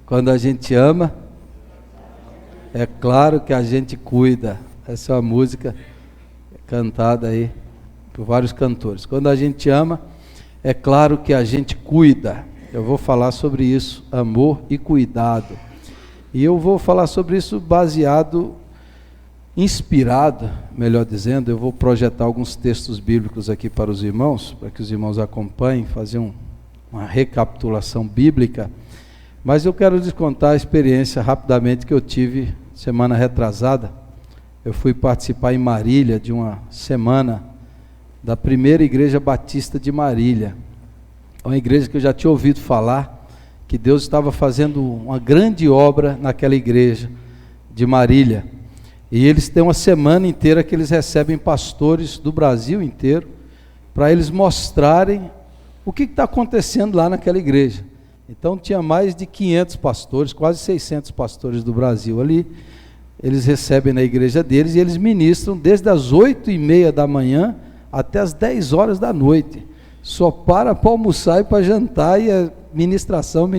Quando a gente ama, é claro que a gente cuida. Essa é uma música cantada aí por vários cantores. Quando a gente ama, é claro que a gente cuida. Eu vou falar sobre isso, amor e cuidado. E eu vou falar sobre isso inspirado, melhor dizendo. Eu vou projetar alguns textos bíblicos aqui para os irmãos, para que os irmãos acompanhem, fazer uma recapitulação bíblica. Mas eu quero lhes contar a experiência rapidamente que eu tive semana retrasada. Eu fui participar em Marília de uma semana da primeira igreja batista de Marília. É uma igreja que eu já tinha ouvido falar, que Deus estava fazendo uma grande obra naquela igreja de Marília. E eles têm uma semana inteira que eles recebem pastores do Brasil inteiro, para eles mostrarem o que está acontecendo lá naquela igreja. Então tinha mais de 500 pastores, quase 600 pastores do Brasil ali. Eles recebem na igreja deles e eles ministram desde as 8h30 da manhã até as 10 horas da noite. Só para almoçar e para jantar, e é ministração,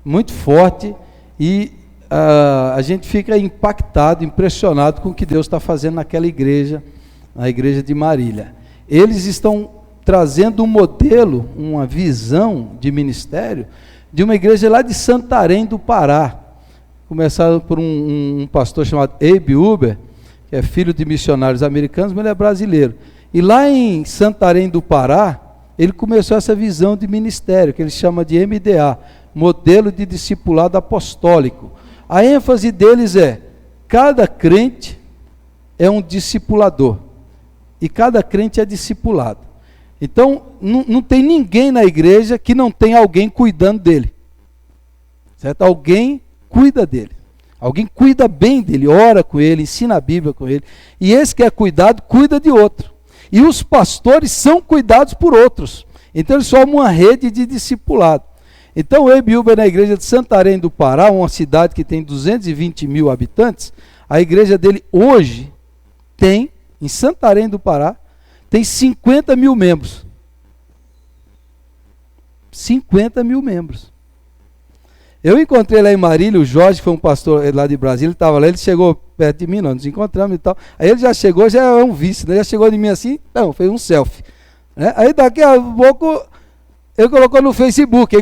muito forte. E a gente fica impactado, impressionado com o que Deus está fazendo naquela igreja, na igreja de Marília. Eles estão trazendo um modelo, uma visão de ministério, de uma igreja lá de Santarém do Pará. Começaram por um pastor chamado Abe Uber, que é filho de missionários americanos, mas ele é brasileiro. E lá em Santarém do Pará, ele começou essa visão de ministério, que ele chama de MDA, Modelo de Discipulado Apostólico. A ênfase deles é: cada crente é um discipulador, e cada crente é discipulado. Então, não tem ninguém na igreja que não tenha alguém cuidando dele, certo? Alguém cuida dele, alguém cuida bem dele, ora com ele, ensina a Bíblia com ele, e esse que é cuidado, cuida de outro, e os pastores são cuidados por outros, então eles formam uma rede de discipulado. Então o Abe Uber, na igreja de Santarém do Pará, uma cidade que tem 220 mil habitantes, a igreja dele hoje tem, em Santarém do Pará, tem 50 mil membros. 50 mil membros. Eu encontrei lá em Marília, o Jorge, que foi um pastor lá de Brasília, ele estava lá, ele chegou perto de mim, nós nos encontramos e tal. Aí ele já chegou, já é um vice, né? Já chegou de mim assim, não, fez um selfie. Né? Aí daqui a pouco, ele colocou no Facebook,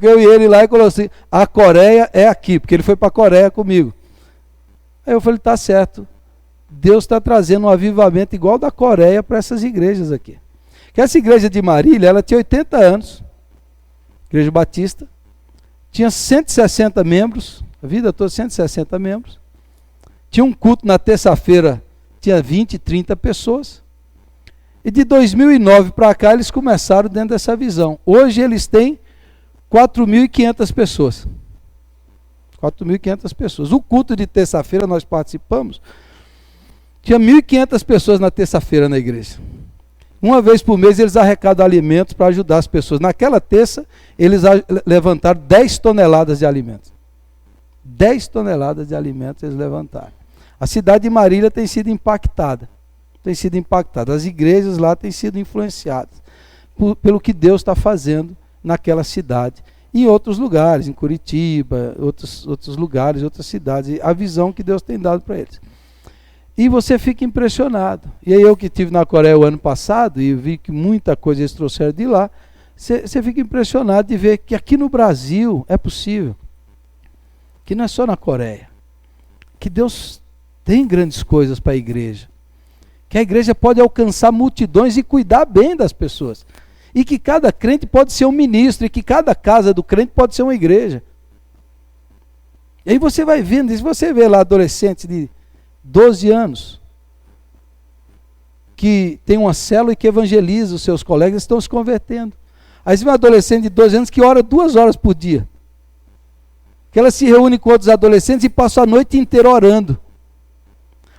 eu e ele lá, e colocou assim: a Coreia é aqui, porque ele foi para a Coreia comigo. Aí eu falei: tá certo. Deus está trazendo um avivamento igual da Coreia para essas igrejas aqui. Que essa igreja de Marília, ela tinha 80 anos, igreja batista, tinha 160 membros, a vida toda 160 membros, tinha um culto na terça-feira, tinha 20, 30 pessoas, e de 2009 para cá eles começaram dentro dessa visão. Hoje eles têm 4.500 pessoas. 4.500 pessoas. O culto de terça-feira nós participamos, tinha 1.500 pessoas na terça-feira na igreja. Uma vez por mês eles arrecadam alimentos para ajudar as pessoas. Naquela terça, eles levantaram 10 toneladas de alimentos. 10 toneladas de alimentos eles levantaram. A cidade de Marília tem sido impactada. As igrejas lá têm sido influenciadas pelo que Deus está fazendo naquela cidade. E em outros lugares, em Curitiba, outros lugares, outras cidades. A visão que Deus tem dado para eles. E você fica impressionado. E aí eu que estive na Coreia o ano passado, e vi que muita coisa eles trouxeram de lá, você fica impressionado de ver que aqui no Brasil é possível. Que não é só na Coreia. Que Deus tem grandes coisas para a igreja. Que a igreja pode alcançar multidões e cuidar bem das pessoas. E que cada crente pode ser um ministro, e que cada casa do crente pode ser uma igreja. E aí você vai vendo, se você vê lá adolescentes de 12 anos, que tem uma célula e que evangeliza os seus colegas, estão se convertendo. Aí você vê um adolescente de 12 anos que ora 2 horas por dia. Que ela se reúne com outros adolescentes e passa a noite inteira orando.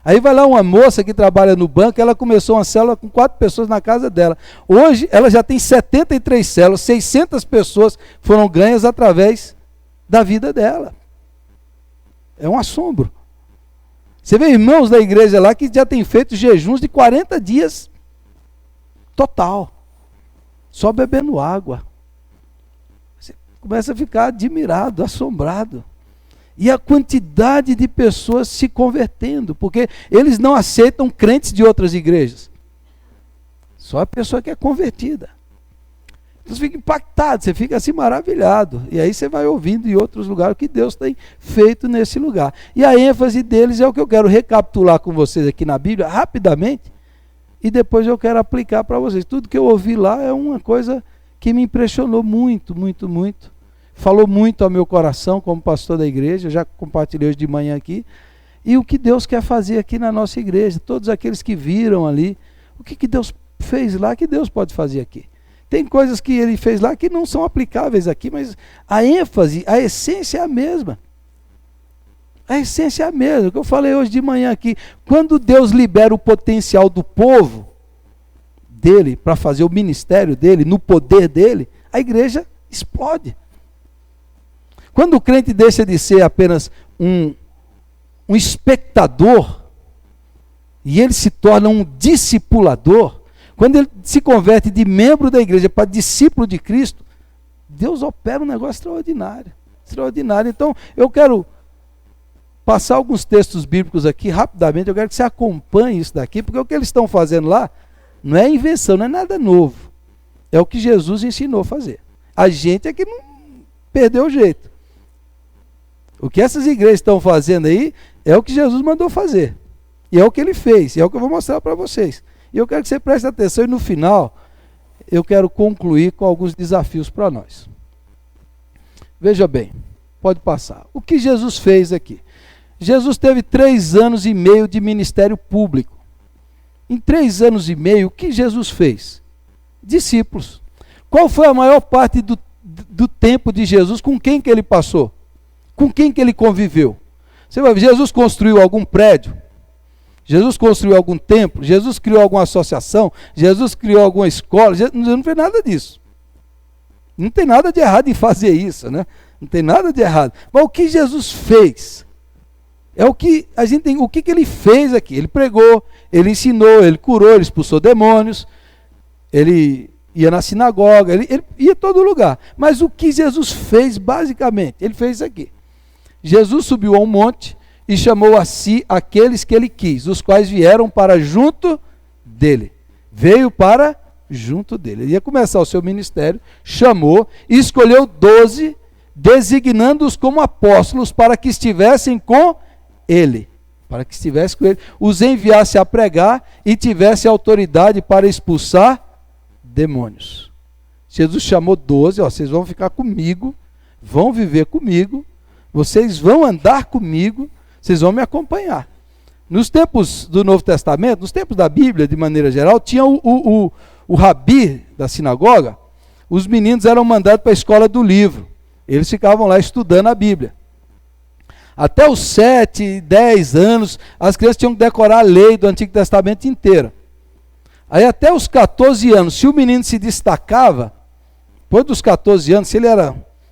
Aí vai lá uma moça que trabalha no banco, ela começou uma célula com 4 pessoas na casa dela. Hoje ela já tem 73 células, 600 pessoas foram ganhas através da vida dela. É um assombro. Você vê irmãos da igreja lá que já tem feito jejuns de 40 dias total, só bebendo água. começa a ficar admirado, assombrado. E a quantidade de pessoas se convertendo, porque eles não aceitam crentes de outras igrejas. Só a pessoa que é convertida. Então você fica impactado, você fica assim maravilhado. E aí você vai ouvindo em outros lugares o que Deus tem feito nesse lugar. E a ênfase deles é o que eu quero recapitular com vocês aqui na Bíblia, rapidamente, e depois eu quero aplicar para vocês. Tudo que eu ouvi lá é uma coisa que me impressionou muito, muito, muito. Falou muito ao meu coração como pastor da igreja, já compartilhei hoje de manhã aqui. E o que Deus quer fazer aqui na nossa igreja, todos aqueles que viram ali, o que Deus fez lá, que Deus pode fazer aqui. Tem coisas que Ele fez lá que não são aplicáveis aqui, mas a ênfase, a essência é a mesma. A essência é a mesma, o que eu falei hoje de manhã aqui. Quando Deus libera o potencial do povo dele para fazer o ministério dele, no poder dele, a igreja explode. Quando o crente deixa de ser apenas um espectador, e ele se torna um discipulador, quando ele se converte de membro da igreja para discípulo de Cristo, Deus opera um negócio extraordinário. Extraordinário. Então, eu quero passar alguns textos bíblicos aqui rapidamente, eu quero que você acompanhe isso daqui, porque o que eles estão fazendo lá não é invenção, não é nada novo. É o que Jesus ensinou a fazer. A gente é que não perdeu o jeito. O que essas igrejas estão fazendo aí é o que Jesus mandou fazer. E é o que ele fez, e é o que eu vou mostrar para vocês. E eu quero que você preste atenção e no final eu quero concluir com alguns desafios para nós. Veja bem, pode passar. O que Jesus fez aqui? Jesus teve 3 anos e meio de ministério público. Em 3 anos e meio, o que Jesus fez? Discípulos. Qual foi a maior parte do tempo de Jesus? Com quem que ele passou? Com quem que ele conviveu? Você vai ver, Jesus construiu algum prédio? Jesus construiu algum templo? Jesus criou alguma associação? Jesus criou alguma escola? Jesus não fez nada disso. Não tem nada de errado em fazer isso, né? Não tem nada de errado. Mas o que Jesus fez? É o que a gente tem. O que ele fez aqui? Ele pregou, ele ensinou, ele curou, ele expulsou demônios, ele ia na sinagoga, ele ia a todo lugar. Mas o que Jesus fez basicamente? Ele fez isso aqui. Jesus subiu a um monte e chamou a si aqueles que ele quis, os quais vieram para junto dele. Veio para junto dele. Ele ia começar o seu ministério, chamou e escolheu 12, designando-os como apóstolos para que estivessem com ele. Para que estivesse com ele. Os enviasse a pregar e tivesse autoridade para expulsar demônios. Jesus chamou 12, vocês vão ficar comigo, vão viver comigo, vocês vão andar comigo, vocês vão me acompanhar. Nos tempos do Novo Testamento, nos tempos da Bíblia, de maneira geral, tinha o rabi da sinagoga, os meninos eram mandados para a escola do livro. Eles ficavam lá estudando a Bíblia. Até os 7, 10 anos, as crianças tinham que decorar a lei do Antigo Testamento inteira. Aí até os 14 anos, se o menino se destacava, depois dos 14 anos, se ele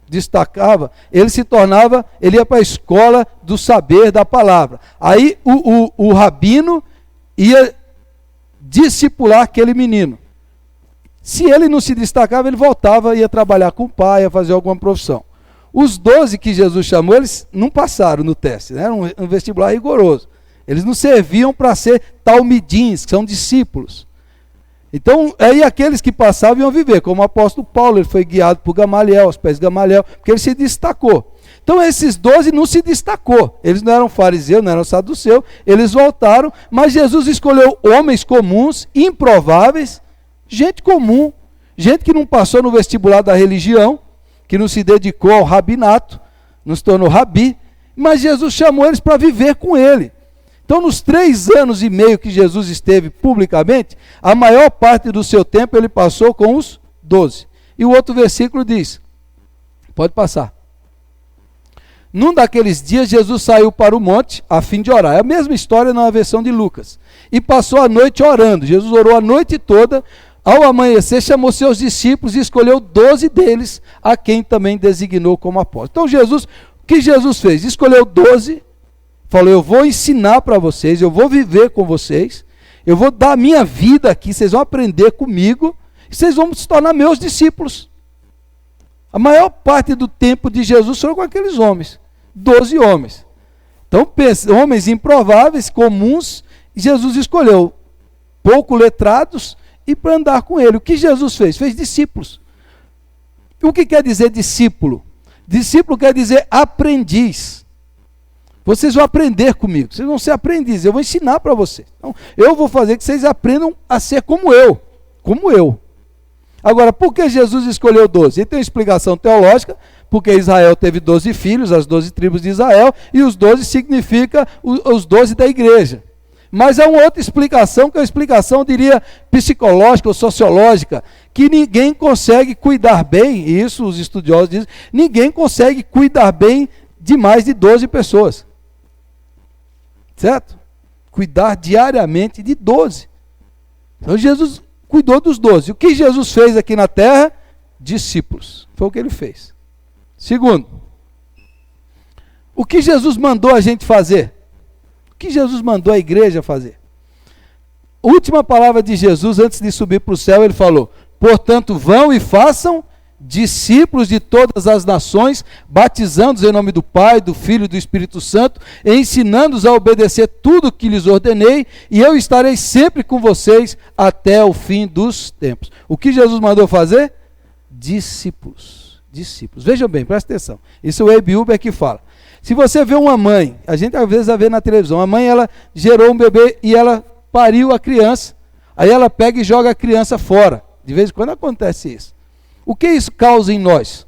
destacava, ele se tornava, ele ia para a escola do saber da palavra. Aí o rabino ia discipular aquele menino. Se ele não se destacava, ele voltava, ia trabalhar com o pai, ia fazer alguma profissão. Os 12 que Jesus chamou, eles não passaram no teste, né? Era um vestibular rigoroso. Eles não serviam para ser talmidins, que são discípulos. Então, aí aqueles que passavam iam viver, como o apóstolo Paulo, ele foi guiado por Gamaliel, aos pés de Gamaliel, porque ele se destacou. Então, esses 12 não se destacou, eles não eram fariseus, não eram saduceus, eles voltaram, mas Jesus escolheu homens comuns, improváveis, gente comum, gente que não passou no vestibular da religião, que não se dedicou ao rabinato, não se tornou rabi, mas Jesus chamou eles para viver com ele. Então, nos 3 anos e meio que Jesus esteve publicamente, a maior parte do seu tempo ele passou com os 12. E o outro versículo diz, pode passar. Num daqueles dias, Jesus saiu para o monte a fim de orar. É a mesma história na versão de Lucas. E passou a noite orando. Jesus orou a noite toda. Ao amanhecer, chamou seus discípulos e escolheu 12 deles, a quem também designou como apóstolos. Então, Jesus, o que Jesus fez? Escolheu 12, falou, eu vou ensinar para vocês, eu vou viver com vocês, eu vou dar a minha vida aqui, vocês vão aprender comigo, e vocês vão se tornar meus discípulos. A maior parte do tempo de Jesus foi com aqueles homens, 12 homens. Então, homens improváveis, comuns, Jesus escolheu pouco letrados e para andar com ele. O que Jesus fez? Fez discípulos. O que quer dizer discípulo? Discípulo quer dizer aprendiz. Vocês vão aprender comigo, vocês vão ser aprendizes, eu vou ensinar para vocês. Então, eu vou fazer que vocês aprendam a ser como eu. Agora, por que Jesus escolheu 12? Ele tem uma explicação teológica, porque Israel teve 12 filhos, as 12 tribos de Israel, e os 12 significa os 12 da igreja. Mas há uma outra explicação, que é uma explicação, eu diria, psicológica ou sociológica, que ninguém consegue cuidar bem, e isso os estudiosos dizem, ninguém consegue cuidar bem de mais de 12 pessoas. Certo? Cuidar diariamente de 12. Então Jesus cuidou dos 12. O que Jesus fez aqui na terra? Discípulos. Foi o que ele fez. Segundo, o que Jesus mandou a gente fazer? O que Jesus mandou a igreja fazer? A última palavra de Jesus, antes de subir para o céu, ele falou: portanto, vão e façam discípulos de todas as nações, batizando-os em nome do Pai, do Filho e do Espírito Santo, ensinando-os a obedecer tudo o que lhes ordenei, e eu estarei sempre com vocês até o fim dos tempos. O que Jesus mandou fazer? Discípulos. Discípulos. Vejam bem, presta atenção. Isso é o Reb Huber que fala. Se você vê uma mãe, a gente às vezes a vê na televisão, a mãe ela gerou um bebê e ela pariu a criança, aí ela pega e joga a criança fora. De vez em quando acontece isso. O que isso causa em nós?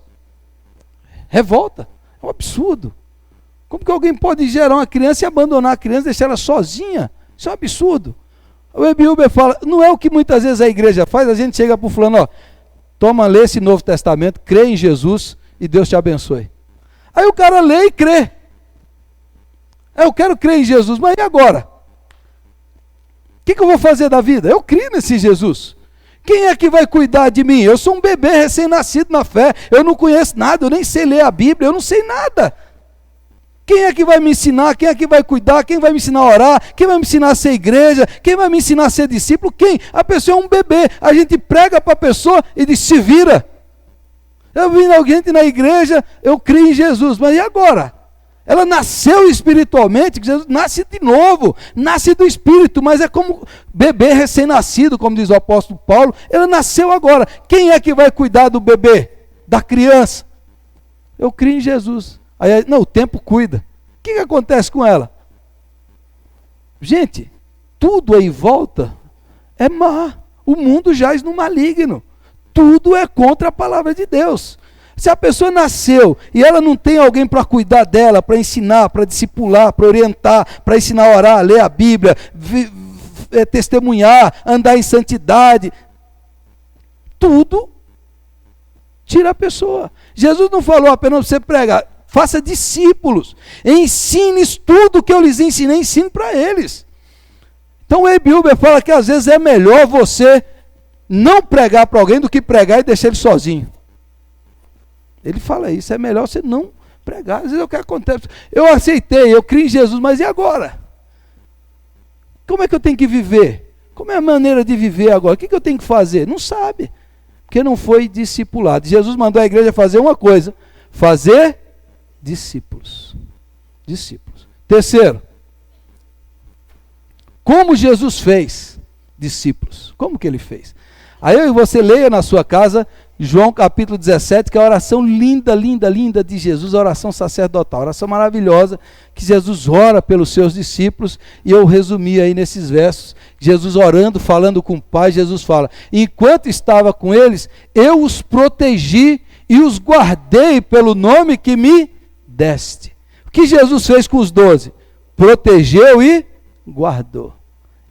Revolta. É um absurdo. Como que alguém pode gerar uma criança e abandonar a criança, deixar ela sozinha? Isso é um absurdo. O Reb Huber fala, não é o que muitas vezes a igreja faz, a gente chega para o fulano, ó, toma, lê esse Novo Testamento, crê em Jesus e Deus te abençoe. Aí o cara lê e crê. Eu quero crer em Jesus, mas e agora? O que eu vou fazer da vida? Eu creio nesse Jesus. Quem é que vai cuidar de mim? Eu sou um bebê recém-nascido na fé, eu não conheço nada, eu nem sei ler a Bíblia, eu não sei nada. Quem é que vai me ensinar? Quem é que vai cuidar? Quem vai me ensinar a orar? Quem vai me ensinar a ser igreja? Quem vai me ensinar a ser discípulo? Quem? A pessoa é um bebê, a gente prega para a pessoa e diz, se vira. Eu vi alguém na igreja, eu creio em Jesus, mas e agora? Ela nasceu espiritualmente, Jesus nasce de novo, nasce do Espírito, mas é como bebê recém-nascido, como diz o apóstolo Paulo, ela nasceu agora. Quem é que vai cuidar do bebê, da criança? Eu creio em Jesus. Aí, não, o tempo cuida. O que acontece com ela? Gente, tudo aí em volta é má. O mundo jaz no maligno. Tudo é contra a palavra de Deus. Se a pessoa nasceu e ela não tem alguém para cuidar dela, para ensinar, para discipular, para orientar, para ensinar a orar, ler a Bíblia, testemunhar, andar em santidade, tudo tira a pessoa. Jesus não falou apenas para você pregar, faça discípulos, ensine tudo que eu lhes ensinei, ensine para eles. Então o Reb Huber fala que às vezes é melhor você não pregar para alguém do que pregar e deixar ele sozinho. Ele fala isso, é melhor você não pregar. Às vezes é o que acontece. Eu aceitei, eu criei em Jesus, mas e agora? Como é que eu tenho que viver? Como é a maneira de viver agora? O que eu tenho que fazer? Não sabe, porque não foi discipulado. Jesus mandou a igreja fazer uma coisa, fazer discípulos. Discípulos. Terceiro, como Jesus fez discípulos? Como que ele fez? Aí eu e você leia na sua casa João capítulo 17, que é a oração linda, linda, linda de Jesus, a oração sacerdotal, a oração maravilhosa, que Jesus ora pelos seus discípulos, e eu resumi aí nesses versos, Jesus orando, falando com o Pai, Jesus fala, enquanto estava com eles, eu os protegi e os guardei pelo nome que me deste. O que Jesus fez com os 12? Protegeu e guardou.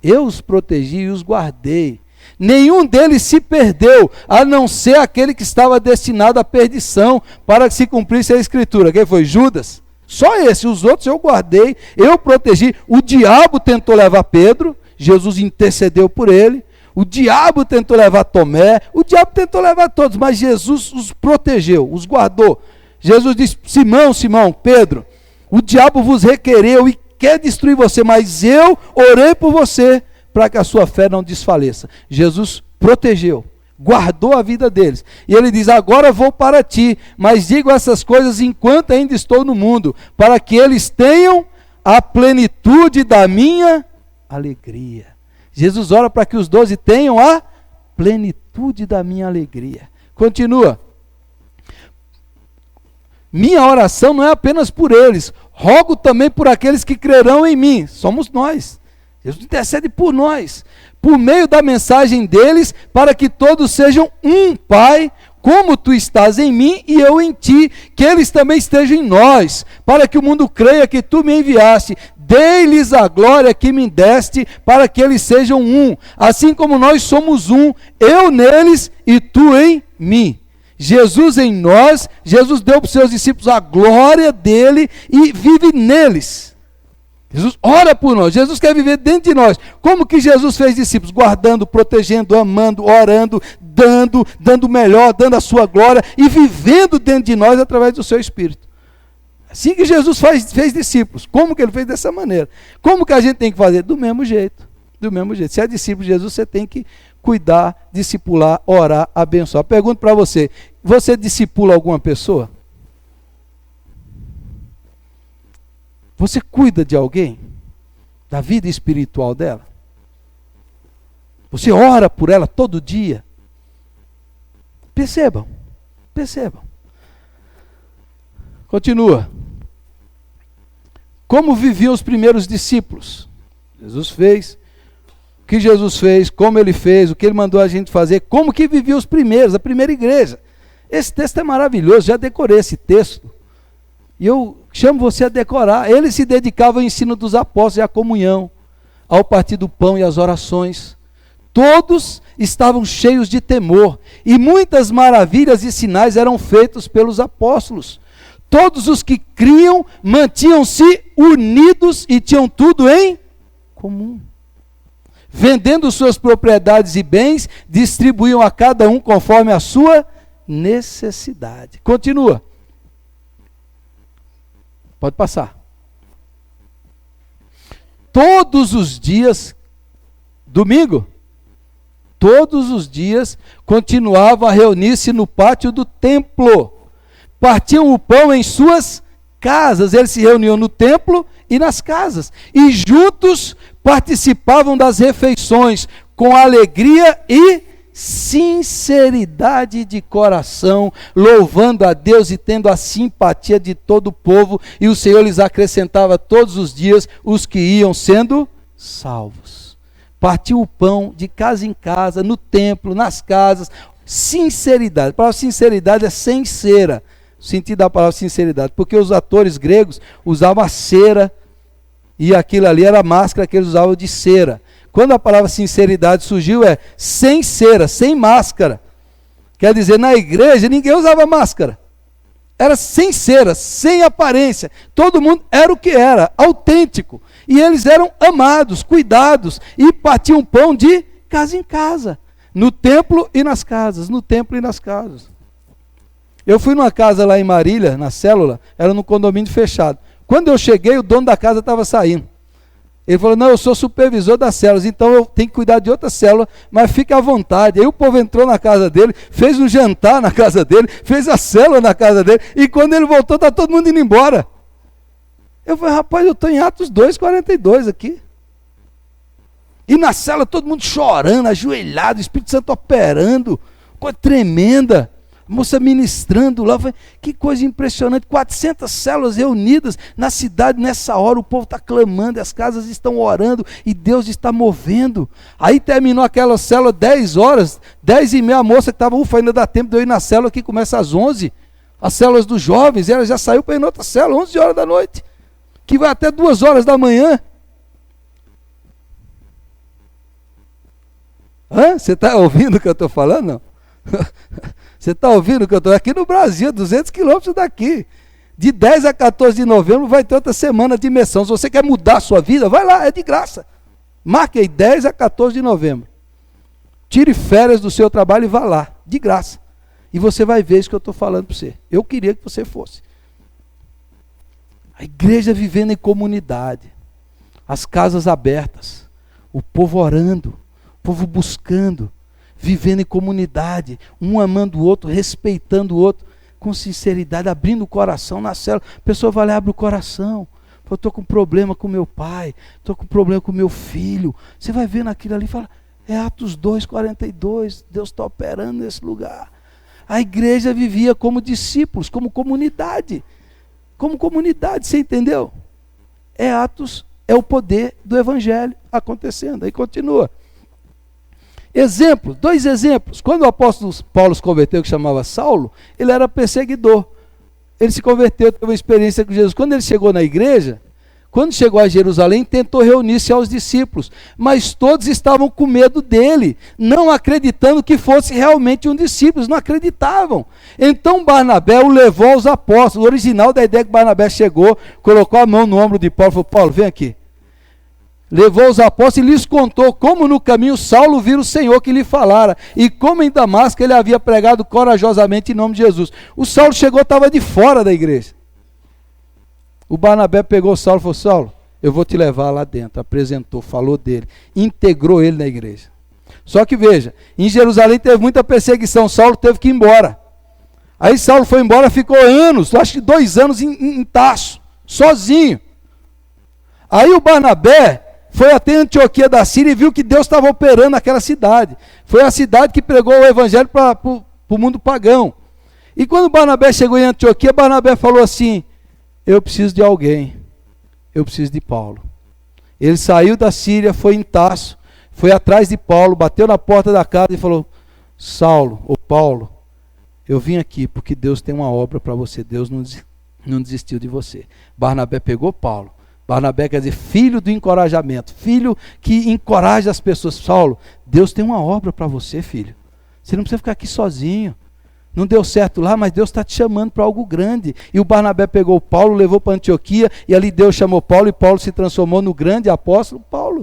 Eu os protegi e os guardei. Nenhum deles se perdeu, a não ser aquele que estava destinado à perdição, para que se cumprisse a escritura. Quem foi? Judas. Só esse, os outros eu guardei, eu protegi. O diabo tentou levar Pedro, Jesus intercedeu por ele. O diabo tentou levar Tomé, o diabo tentou levar todos, mas Jesus os protegeu, os guardou. Jesus disse, Simão, Simão, Pedro, o diabo vos requereu e quer destruir você, mas eu orei por você, para que a sua fé não desfaleça. Jesus protegeu, guardou a vida deles. E ele diz: agora vou para ti, mas digo essas coisas enquanto ainda estou no mundo, para que eles tenham a plenitude da minha alegria. Jesus ora para que os 12 tenham a plenitude da minha alegria. Continua. Minha oração não é apenas por eles, rogo também por aqueles que crerão em mim. Somos nós. Jesus intercede por nós, por meio da mensagem deles, para que todos sejam um, Pai, como tu estás em mim e eu em ti, que eles também estejam em nós, para que o mundo creia que tu me enviaste. Dei-lhes a glória que me deste, para que eles sejam um, assim como nós somos um, eu neles e tu em mim. Jesus em nós, Jesus deu para os seus discípulos a glória dele e vive neles. Jesus ora por nós, Jesus quer viver dentro de nós. Como que Jesus fez discípulos? Guardando, protegendo, amando, orando, dando o melhor, dando a sua glória e vivendo dentro de nós através do seu Espírito. Assim que Jesus fez discípulos. Como que ele fez dessa maneira? Como que a gente tem que fazer? Do mesmo jeito. Do mesmo jeito. Se é discípulo de Jesus, você tem que cuidar, discipular, orar, abençoar. Pergunto para você, você discipula alguma pessoa? Você cuida de alguém? Da vida espiritual dela? Você ora por ela todo dia? Percebam. Continua. Como viviam os primeiros discípulos? Jesus fez. O que Jesus fez, como ele fez, o que ele mandou a gente fazer, como que viviam os primeiros, a primeira igreja. Esse texto é maravilhoso, já decorei esse texto. E eu chamo você a decorar. Ele se dedicava ao ensino dos apóstolos e à comunhão, ao partir do pão e às orações. Todos estavam cheios de temor, e muitas maravilhas e sinais eram feitos pelos apóstolos. Todos os que criam mantinham-se unidos e tinham tudo em comum. Vendendo suas propriedades e bens, distribuíam a cada um conforme a sua necessidade. Continua. Pode passar. Todos os dias, domingo, todos os dias continuavam a reunir-se no pátio do templo. Partiam o pão em suas casas. Eles se reuniam no templo e nas casas. E juntos participavam das refeições com alegria e sinceridade de coração, louvando a Deus e tendo a simpatia de todo o povo, e o Senhor lhes acrescentava todos os dias os que iam sendo salvos. Partiu o pão de casa em casa, no templo, nas casas, sinceridade. A palavra sinceridade é sem cera, o sentido da palavra sinceridade, porque os atores gregos usavam a cera, e aquilo ali era a máscara que eles usavam de cera. Quando a palavra sinceridade surgiu, é sem cera, sem máscara. Quer dizer, na igreja ninguém usava máscara. Era sem cera, sem aparência. Todo mundo era o que era, autêntico. E eles eram amados, cuidados, e partiam pão de casa em casa. No templo e nas casas, no templo e nas casas. Eu fui numa casa lá em Marília, na célula, era num condomínio fechado. Quando eu cheguei, o dono da casa estava saindo. Ele falou: não, eu sou supervisor das células, então eu tenho que cuidar de outra célula, mas fique à vontade. Aí o povo entrou na casa dele, fez um jantar na casa dele, fez a célula na casa dele, e quando ele voltou, está todo mundo indo embora. Eu falei: rapaz, eu estou em Atos 2:42 aqui. E na célula todo mundo chorando, ajoelhado, o Espírito Santo operando, coisa tremenda. Moça ministrando lá, que coisa impressionante, 400 células reunidas na cidade nessa hora, o povo está clamando, as casas estão orando e Deus está movendo. Aí terminou aquela célula 10 horas, 10h30, a moça que estava, ainda dá tempo de eu ir na célula que começa às 11, as células dos jovens, ela já saiu para ir em outra célula, 11 horas da noite, que vai até 2 horas da manhã. Você está ouvindo o que eu estou falando? Não? Você está ouvindo o que eu estou aqui no Brasil, 200 quilômetros daqui. De 10 a 14 de novembro vai ter outra semana de imersão. Se você quer mudar a sua vida, vai lá, é de graça. Marque aí, 10 a 14 de novembro. Tire férias do seu trabalho e vá lá, de graça. E você vai ver isso que eu estou falando para você. Eu queria que você fosse. A igreja vivendo em comunidade, as casas abertas, o povo orando, o povo buscando, vivendo em comunidade, um amando o outro, respeitando o outro, com sinceridade, abrindo o coração na célula. A pessoa vai lá e abre o coração. Eu estou com problema com meu pai, estou com problema com meu filho. Você vai ver naquilo ali e fala, é Atos 2:42, Deus está operando nesse lugar. A igreja vivia como discípulos, como comunidade. Como comunidade, você entendeu? É Atos, é o poder do evangelho acontecendo. Aí continua. Exemplo, 2 exemplos. Quando o apóstolo Paulo se converteu, que chamava Saulo, ele era perseguidor. Ele se converteu, teve uma experiência com Jesus. Quando ele chegou na igreja, quando chegou a Jerusalém, tentou reunir-se aos discípulos, mas todos estavam com medo dele, não acreditando que fosse realmente um discípulo, não acreditavam. Então Barnabé o levou aos apóstolos. O original da ideia é que Barnabé chegou, colocou a mão no ombro de Paulo e falou, Paulo, vem aqui. Levou os apóstolos e lhes contou como no caminho Saulo vira o Senhor que lhe falara, e como em Damasco ele havia pregado corajosamente em nome de Jesus. O Saulo chegou, estava de fora da igreja. O Barnabé pegou o Saulo e falou, Saulo, eu vou te levar lá dentro. Apresentou, falou dele, integrou ele na igreja. Só que veja, em Jerusalém teve muita perseguição, Saulo teve que ir embora. Aí Saulo foi embora, ficou anos, acho que 2 anos em Tarso, sozinho. Aí o Barnabé foi até Antioquia da Síria e viu que Deus estava operando naquela cidade. Foi a cidade que pregou o evangelho para o mundo pagão. E quando Barnabé chegou em Antioquia, Barnabé falou assim, eu preciso de alguém, eu preciso de Paulo. Ele saiu da Síria, foi em Tarso, foi atrás de Paulo, bateu na porta da casa e falou, Saulo, ou Paulo, eu vim aqui porque Deus tem uma obra para você, Deus não desistiu de você. Barnabé pegou Paulo. Barnabé quer dizer filho do encorajamento, filho que encoraja as pessoas. Saulo, Deus tem uma obra para você, filho. Você não precisa ficar aqui sozinho. Não deu certo lá, mas Deus está te chamando para algo grande. E o Barnabé pegou Paulo, levou para Antioquia, e ali Deus chamou Paulo, e Paulo se transformou no grande apóstolo Paulo.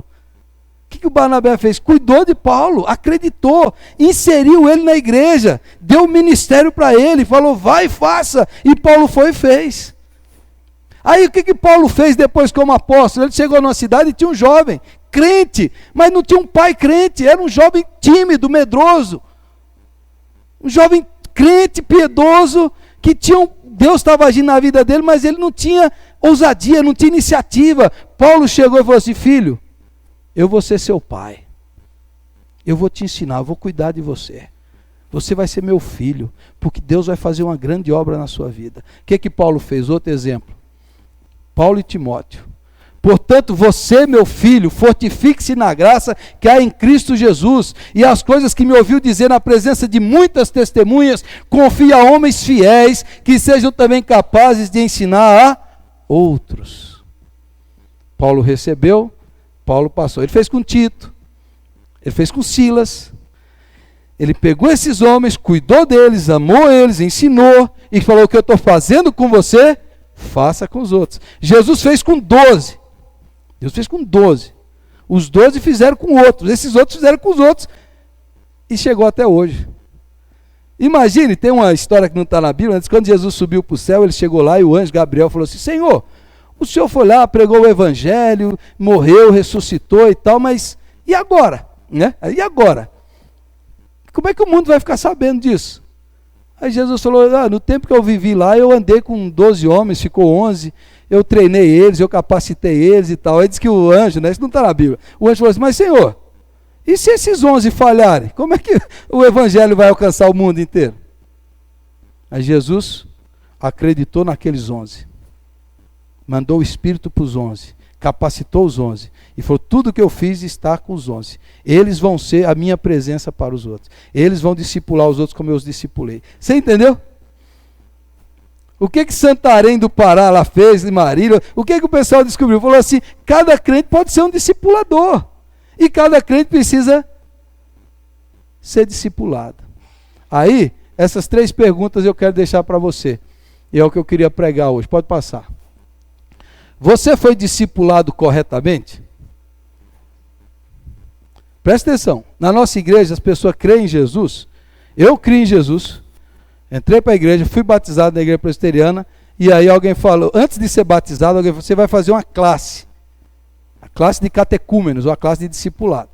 O que o Barnabé fez? Cuidou de Paulo, acreditou, inseriu ele na igreja, deu ministério para ele, falou, vai e faça. E Paulo foi e fez. Aí o que Paulo fez depois como apóstolo? Ele chegou numa cidade e tinha um jovem, crente, mas não tinha um pai crente, era um jovem tímido, medroso. Um jovem crente, piedoso, que Deus estava agindo na vida dele, mas ele não tinha ousadia, não tinha iniciativa. Paulo chegou e falou assim, filho, eu vou ser seu pai. Eu vou te ensinar, eu vou cuidar de você. Você vai ser meu filho, porque Deus vai fazer uma grande obra na sua vida. O que Paulo fez? Outro exemplo. Paulo e Timóteo. Portanto, você, meu filho, fortifique-se na graça que há em Cristo Jesus, e as coisas que me ouviu dizer na presença de muitas testemunhas, confie a homens fiéis, que sejam também capazes de ensinar a outros. Paulo recebeu, Paulo passou. Ele fez com Tito, ele fez com Silas. Ele pegou esses homens, cuidou deles, amou eles, ensinou, e falou, o que eu estou fazendo com você, faça com os outros. Jesus fez com 12. Deus fez com 12. Os 12 fizeram com outros. Esses outros fizeram com os outros. E chegou até hoje. Imagine, tem uma história que não está na Bíblia. Antes, quando Jesus subiu para o céu, ele chegou lá e o anjo Gabriel falou assim, Senhor, o Senhor foi lá, pregou o evangelho, morreu, ressuscitou e tal, mas e agora? Né? E agora? Como é que o mundo vai ficar sabendo disso? Aí Jesus falou, no tempo que eu vivi lá, eu andei com 12 homens, ficou 11, eu treinei eles, eu capacitei eles e tal. Aí diz que o anjo, né, isso não está na Bíblia, o anjo falou assim, mas Senhor, e se esses 11 falharem? Como é que o evangelho vai alcançar o mundo inteiro? Aí Jesus acreditou naqueles 11, mandou o Espírito para os 11, capacitou os 11, e falou, tudo que eu fiz está com os 11, eles vão ser a minha presença para os outros, eles vão discipular os outros como eu os discipulei. Você entendeu? O que Santarém do Pará lá fez, em Marília, o que o pessoal descobriu? Falou assim, cada crente pode ser um discipulador, e cada crente precisa ser discipulado. Aí, essas 3 perguntas eu quero deixar para você, e é o que eu queria pregar hoje, pode passar. Você foi discipulado corretamente? Presta atenção, na nossa igreja as pessoas creem em Jesus, eu criei em Jesus, entrei para a igreja, fui batizado na igreja presbiteriana, e aí alguém falou, antes de ser batizado, alguém falou, você vai fazer uma classe, a classe de catecúmenos, ou a classe de discipulado.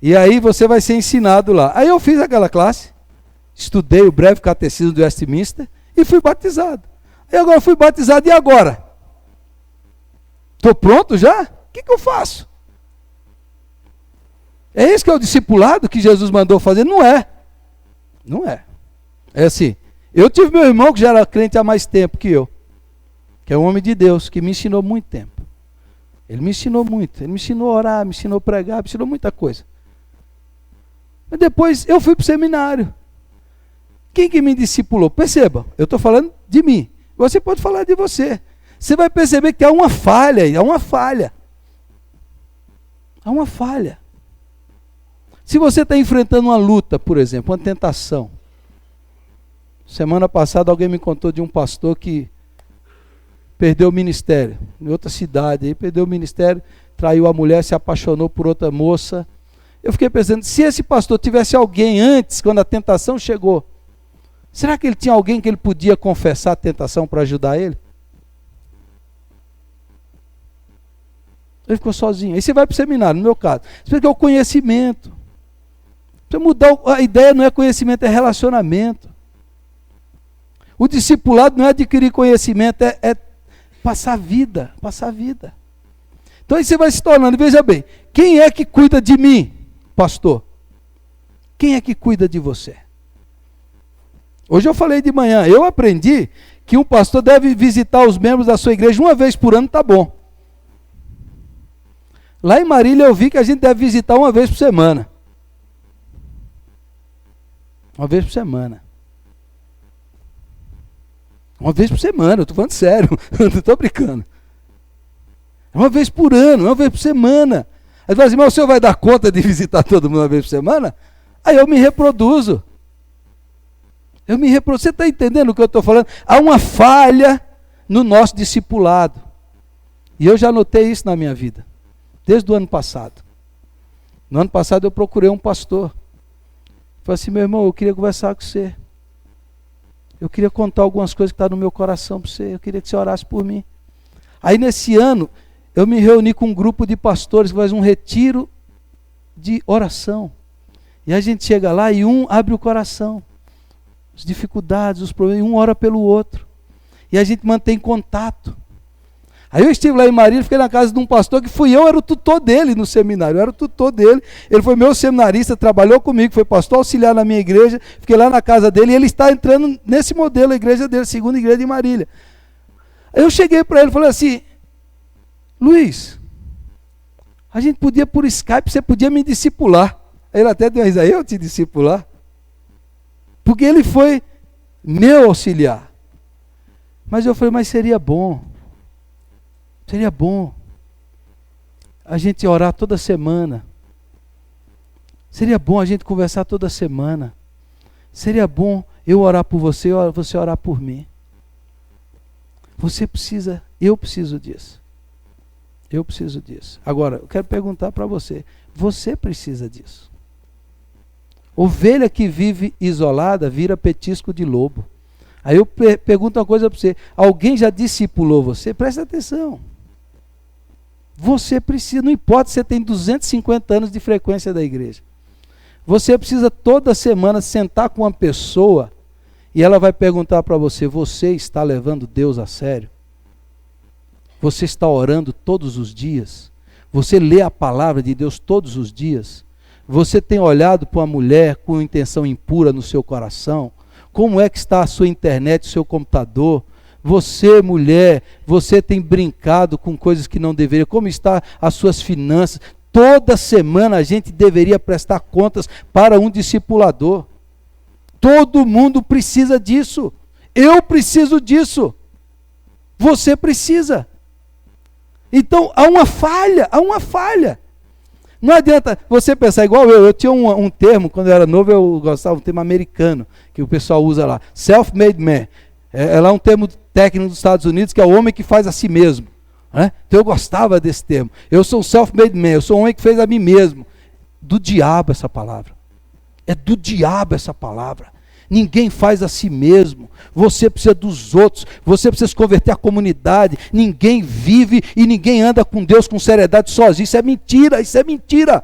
E aí você vai ser ensinado lá. Aí eu fiz aquela classe, estudei o breve catecismo do Westminster e fui batizado. E agora fui batizado, e agora? Estou pronto já? O que eu faço? É esse que é o discipulado que Jesus mandou fazer? Não é. Não é. É assim, eu tive meu irmão que já era crente há mais tempo que eu, que é um homem de Deus, que me ensinou muito tempo. Ele me ensinou muito, ele me ensinou a orar, me ensinou a pregar, me ensinou muita coisa. Mas depois eu fui para o seminário. Quem que me discipulou? Perceba, eu estou falando de mim. Você pode falar de você. Você vai perceber que há uma falha aí, há uma falha. Há uma falha. Se você está enfrentando uma luta, por exemplo, uma tentação. Semana passada alguém me contou de um pastor que perdeu o ministério, em outra cidade, aí perdeu o ministério, traiu a mulher, se apaixonou por outra moça. Eu fiquei pensando, se esse pastor tivesse alguém antes, quando a tentação chegou, será que ele tinha alguém que ele podia confessar a tentação para ajudar ele? Ele ficou sozinho. Aí você vai para o seminário, no meu caso. Você quer o conhecimento. Para mudar, a ideia não é conhecimento, é relacionamento. O discipulado não é adquirir conhecimento, é passar vida, passar vida. Então aí você vai se tornando, veja bem, quem é que cuida de mim, pastor? Quem é que cuida de você? Hoje eu falei de manhã, eu aprendi que um pastor deve visitar os membros da sua igreja uma vez por ano, tá bom. Lá em Marília eu vi que a gente deve visitar uma vez por semana. Uma vez por semana. Uma vez por semana, eu estou falando sério, não estou brincando. Uma vez por ano, uma vez por semana. Aí você fala assim, mas o senhor vai dar conta de visitar todo mundo uma vez por semana? Aí eu me reproduzo. Você está entendendo o que eu estou falando? Há uma falha no nosso discipulado. E eu já notei isso na minha vida, desde o ano passado. No ano passado eu procurei um pastor. Falei assim, meu irmão, eu queria conversar com você. Eu queria contar algumas coisas que estão no meu coração para você. Eu queria que você orasse por mim. Aí nesse ano, eu me reuni com um grupo de pastores que faz um retiro de oração. E a gente chega lá e um abre o coração. As dificuldades, os problemas, e um ora pelo outro. E a gente mantém contato. Aí eu estive lá em Marília, fiquei na casa de um pastor que eu era o tutor dele no seminário, eu era o tutor dele, ele foi meu seminarista, trabalhou comigo, foi pastor auxiliar na minha igreja, fiquei lá na casa dele e ele está entrando nesse modelo, a igreja dele, a segunda igreja de Marília. Aí eu cheguei para ele e falei assim, Luiz, a gente podia por Skype, você podia me discipular. Aí ele até deu uma risada, eu te discipular? Porque ele foi meu auxiliar. Mas eu falei, mas seria bom a gente orar toda semana. Seria bom a gente conversar toda semana. Seria bom eu orar por você e você orar por mim. Eu preciso disso. Eu preciso disso. Agora, eu quero perguntar para você. Você precisa disso. Ovelha que vive isolada vira petisco de lobo. Aí eu pergunto uma coisa para você. Alguém já discipulou você? Presta atenção. Você precisa, não importa se você tem 250 anos de frequência da igreja. Você precisa toda semana sentar com uma pessoa e ela vai perguntar para você, você está levando Deus a sério? Você está orando todos os dias? Você lê a palavra de Deus todos os dias? Você tem olhado para uma mulher com intenção impura no seu coração? Como é que está a sua internet, o seu computador? Você, mulher, você tem brincado com coisas que não deveria. Como está as suas finanças? Toda semana a gente deveria prestar contas para um discipulador. Todo mundo precisa disso. Eu preciso disso. Você precisa. Então há uma falha. Não adianta você pensar igual eu. Eu tinha um termo, quando eu era novo, eu gostava de um termo americano, que o pessoal usa lá. Self-made man. É lá um termo técnico dos Estados Unidos, que é o homem que faz a si mesmo. Né? Então eu gostava desse termo. Eu sou um self-made man, eu sou um homem que fez a mim mesmo. Do diabo essa palavra. É do diabo essa palavra. Ninguém faz a si mesmo. Você precisa dos outros. Você precisa se converter à comunidade. Ninguém vive e ninguém anda com Deus com seriedade sozinho. Isso é mentira, isso é mentira.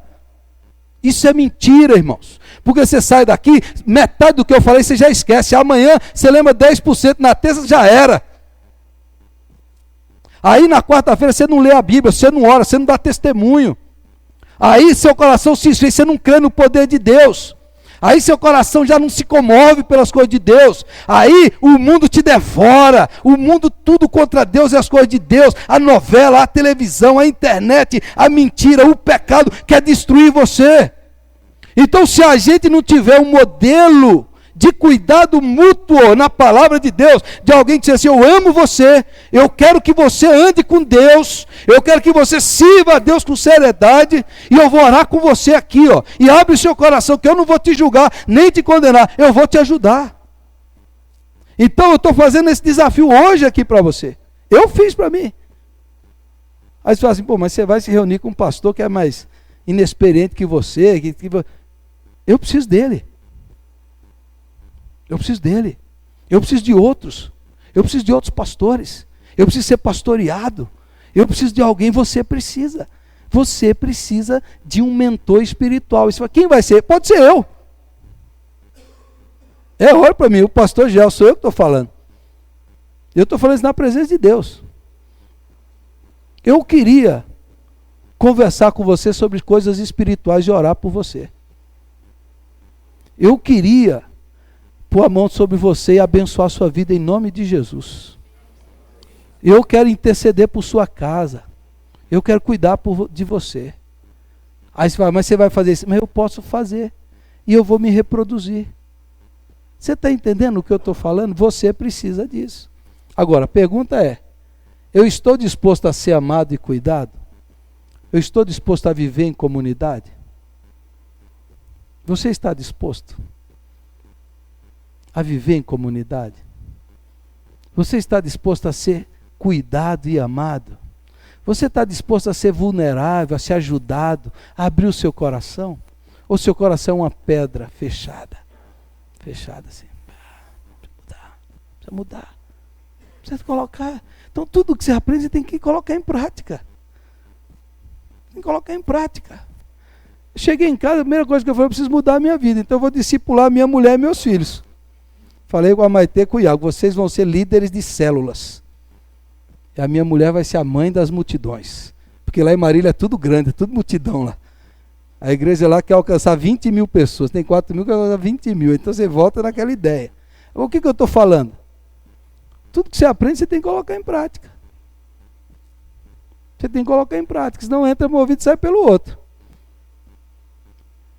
Isso é mentira, irmãos. Porque você sai daqui, metade do que eu falei você já esquece. Amanhã você lembra 10%, na terça já era. Aí na quarta-feira você não lê a Bíblia, você não ora, você não dá testemunho. Aí seu coração se esfria, você não crê no poder de Deus. Aí seu coração já não se comove pelas coisas de Deus. Aí o mundo te devora. O mundo tudo contra Deus e as coisas de Deus. A novela, a televisão, a internet, a mentira, o pecado quer destruir você. Então se a gente não tiver um modelo de cuidado mútuo na palavra de Deus, de alguém que diz assim, eu amo você, eu quero que você ande com Deus, eu quero que você sirva a Deus com seriedade, e eu vou orar com você aqui, ó, e abre o seu coração, que eu não vou te julgar, nem te condenar, eu vou te ajudar. Então eu estou fazendo esse desafio hoje aqui para você, eu fiz para mim. Aí você fala assim, pô, mas você vai se reunir com um pastor que é mais inexperiente que você, eu preciso dele. Eu preciso dele, eu preciso de outros pastores, eu preciso ser pastoreado, eu preciso de alguém, você precisa de um mentor espiritual. Você fala, quem vai ser? Pode ser eu. Olha para mim, o pastor Gel, sou eu que estou falando. Eu estou falando isso na presença de Deus. Eu queria conversar com você sobre coisas espirituais e orar por você. Eu queria pôr a mão sobre você e abençoar a sua vida em nome de Jesus. Eu quero interceder por sua casa. Eu quero cuidar de você. Aí você fala, mas você vai fazer isso? Mas eu posso fazer. E eu vou me reproduzir. Você está entendendo o que eu estou falando? Você precisa disso. Agora, a pergunta é, eu estou disposto a ser amado e cuidado? Eu estou disposto a viver em comunidade? Você está disposto a viver em comunidade? Você está disposto a ser cuidado e amado? Você está disposto a ser vulnerável, a ser ajudado, a abrir o seu coração? Ou seu coração é uma pedra fechada? Fechada assim. Precisa mudar. Precisa colocar. Então tudo que você aprende você tem que colocar em prática. Tem que colocar em prática. Cheguei em casa, a primeira coisa que eu falei, eu preciso mudar a minha vida. Então eu vou discipular minha mulher e meus filhos. Falei com a Maitê e com o Iago, vocês vão ser líderes de células. E a minha mulher vai ser a mãe das multidões. Porque lá em Marília é tudo grande, é tudo multidão lá. A igreja lá quer alcançar 20 mil pessoas, tem 4 mil que quer alcançar 20 mil. Então você volta naquela ideia. O que eu estou falando? Tudo que você aprende, você tem que colocar em prática. Você tem que colocar em prática, senão entra no ouvido e sai pelo outro.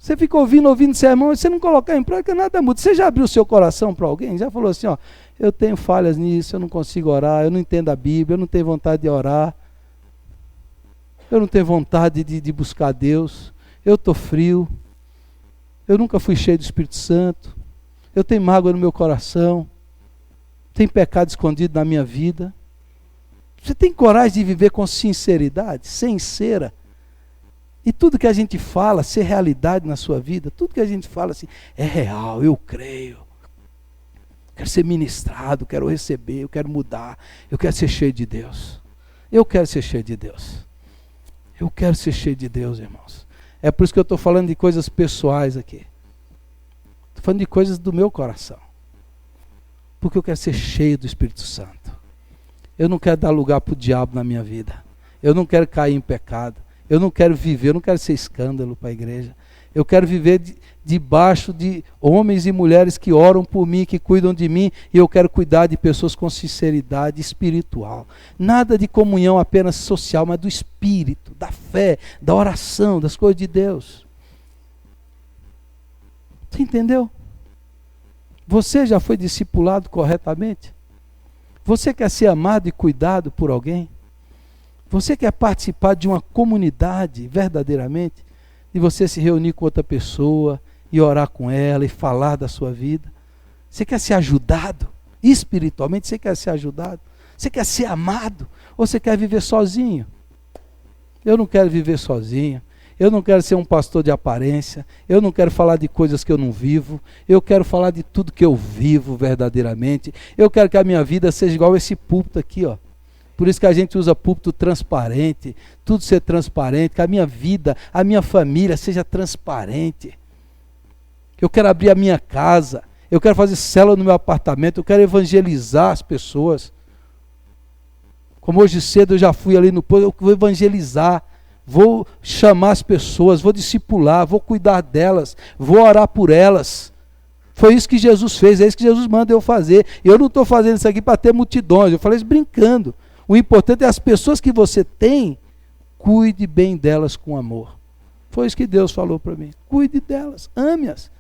Você fica ouvindo sermão, mas você não colocar em prática, nada muda. Você já abriu o seu coração para alguém? Já falou assim, ó, eu tenho falhas nisso, eu não consigo orar, eu não entendo a Bíblia, eu não tenho vontade de orar, eu não tenho vontade de buscar Deus, eu estou frio, eu nunca fui cheio do Espírito Santo, eu tenho mágoa no meu coração, tem pecado escondido na minha vida. Você tem coragem de viver com sinceridade, sincera? E tudo que a gente fala, ser realidade na sua vida, tudo que a gente fala assim, é real, eu creio. Quero ser ministrado, quero receber, eu quero mudar, eu quero ser cheio de Deus. Eu quero ser cheio de Deus. Eu quero ser cheio de Deus, irmãos. É por isso que eu estou falando de coisas pessoais aqui. Estou falando de coisas do meu coração. Porque eu quero ser cheio do Espírito Santo. Eu não quero dar lugar para o diabo na minha vida. Eu não quero cair em pecado. Eu não quero viver, eu não quero ser escândalo para a igreja. Eu quero viver debaixo de homens e mulheres que oram por mim, que cuidam de mim, e eu quero cuidar de pessoas com sinceridade espiritual. Nada de comunhão apenas social, mas do espírito, da fé, da oração, das coisas de Deus. Você entendeu? Você já foi discipulado corretamente? Você quer ser amado e cuidado por alguém? Você quer participar de uma comunidade verdadeiramente? De você se reunir com outra pessoa e orar com ela e falar da sua vida? Você quer ser ajudado? Espiritualmente você quer ser ajudado? Você quer ser amado? Ou você quer viver sozinho? Eu não quero viver sozinho. Eu não quero ser um pastor de aparência. Eu não quero falar de coisas que eu não vivo. Eu quero falar de tudo que eu vivo verdadeiramente. Eu quero que a minha vida seja igual esse púlpito aqui, ó. Por isso que a gente usa púlpito transparente, tudo ser transparente, que a minha vida, a minha família seja transparente. Eu quero abrir a minha casa, eu quero fazer célula no meu apartamento, eu quero evangelizar as pessoas. Como hoje cedo eu já fui ali no posto, eu vou evangelizar, vou chamar as pessoas, vou discipular, vou cuidar delas, vou orar por elas. Foi isso que Jesus fez, é isso que Jesus manda eu fazer. Eu não estou fazendo isso aqui para ter multidões, eu falei isso brincando. O importante é as pessoas que você tem, cuide bem delas com amor. Foi isso que Deus falou para mim. Cuide delas, ame-as,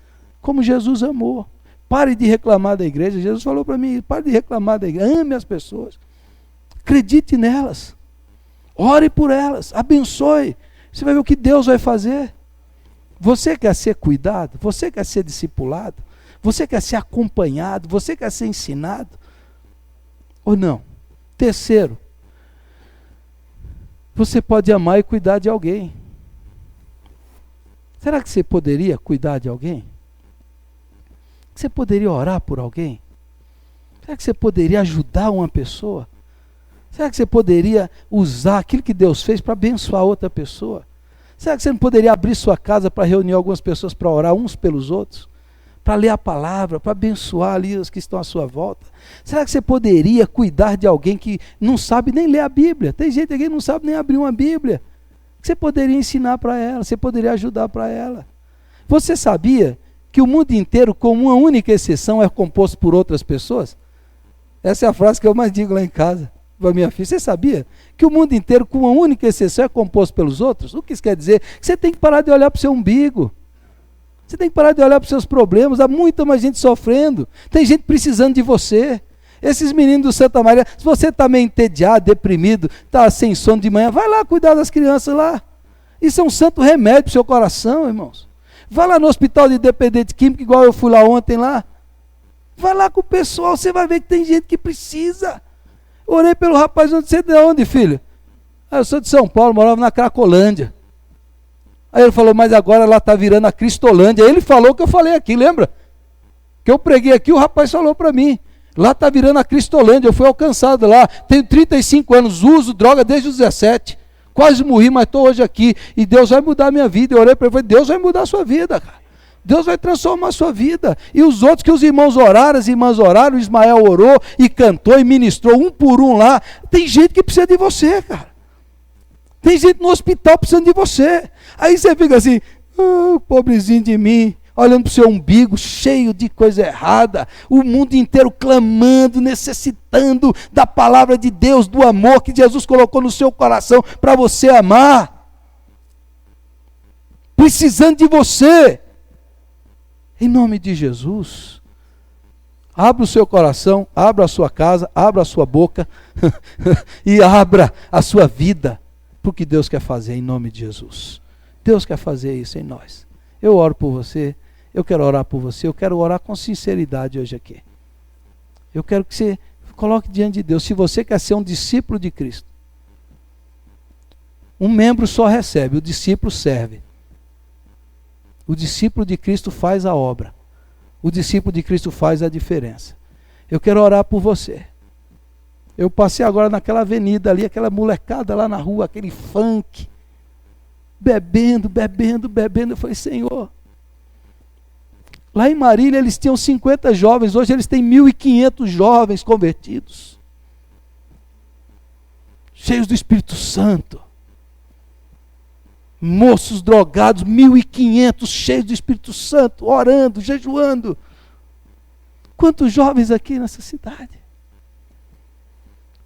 como Jesus amou. Pare de reclamar da igreja. Jesus falou para mim, pare de reclamar da igreja, ame as pessoas. Acredite nelas. Ore por elas, abençoe. Você vai ver o que Deus vai fazer. Você quer ser cuidado? Você quer ser discipulado? Você quer ser acompanhado? Você quer ser ensinado? Ou não? Terceiro, você pode amar e cuidar de alguém. Será que você poderia cuidar de alguém? Você poderia orar por alguém? Será que você poderia ajudar uma pessoa? Será que você poderia usar aquilo que Deus fez para abençoar outra pessoa? Será que você não poderia abrir sua casa para reunir algumas pessoas para orar uns pelos outros? Para ler a palavra, para abençoar ali os que estão à sua volta? Será que você poderia cuidar de alguém que não sabe nem ler a Bíblia? Tem gente aqui que não sabe nem abrir uma Bíblia. Você poderia ensinar para ela, você poderia ajudar para ela. Você sabia que o mundo inteiro, com uma única exceção, é composto por outras pessoas? Essa é a frase que eu mais digo lá em casa para minha filha. Você sabia que o mundo inteiro, com uma única exceção, é composto pelos outros? O que isso quer dizer? Que você tem que parar de olhar para o seu umbigo. Você tem que parar de olhar para os seus problemas. Há muita mais gente sofrendo. Tem gente precisando de você. Esses meninos do Santa Maria, se você está meio entediado, deprimido, está sem sono de manhã, vai lá cuidar das crianças lá. Isso é um santo remédio para o seu coração, irmãos. Vai lá no hospital de dependente químico, igual eu fui lá ontem lá. Vai lá com o pessoal, você vai ver que tem gente que precisa. Orei pelo rapaz, você é de onde, filho? Eu sou de São Paulo, morava na Cracolândia. Aí ele falou, mas agora lá está virando a Cristolândia. Ele falou o que eu falei aqui, lembra? Que eu preguei aqui, o rapaz falou para mim. Lá está virando a Cristolândia, eu fui alcançado lá. Tenho 35 anos, uso droga desde os 17. Quase morri, mas estou hoje aqui. E Deus vai mudar a minha vida. Eu orei para ele, falei, Deus vai mudar a sua vida, cara. Deus vai transformar a sua vida. E os outros que os irmãos oraram, as irmãs oraram, o Ismael orou e cantou e ministrou um por um lá. Tem gente que precisa de você, cara. Tem gente no hospital precisando de você. Aí você fica assim, pobrezinho de mim, olhando para o seu umbigo, cheio de coisa errada. O mundo inteiro clamando, necessitando da palavra de Deus, do amor que Jesus colocou no seu coração para você amar. Precisando de você. Em nome de Jesus, abra o seu coração, abra a sua casa, abra a sua boca e abra a sua vida para o que Deus quer fazer em nome de Jesus. Deus quer fazer isso em nós. Eu oro por você, eu quero orar por você, eu quero orar com sinceridade hoje aqui. Eu quero que você coloque diante de Deus, se você quer ser um discípulo de Cristo. Um membro só recebe, o discípulo serve. O discípulo de Cristo faz a obra. O discípulo de Cristo faz a diferença. Eu quero orar por você. Eu passei agora naquela avenida ali, aquela molecada lá na rua, aquele funk, bebendo. Eu falei, Senhor, lá em Marília eles tinham 50 jovens, hoje eles têm 1.500 jovens convertidos. Cheios do Espírito Santo. Moços drogados, 1.500 cheios do Espírito Santo, orando, jejuando. Quantos jovens aqui nessa cidade?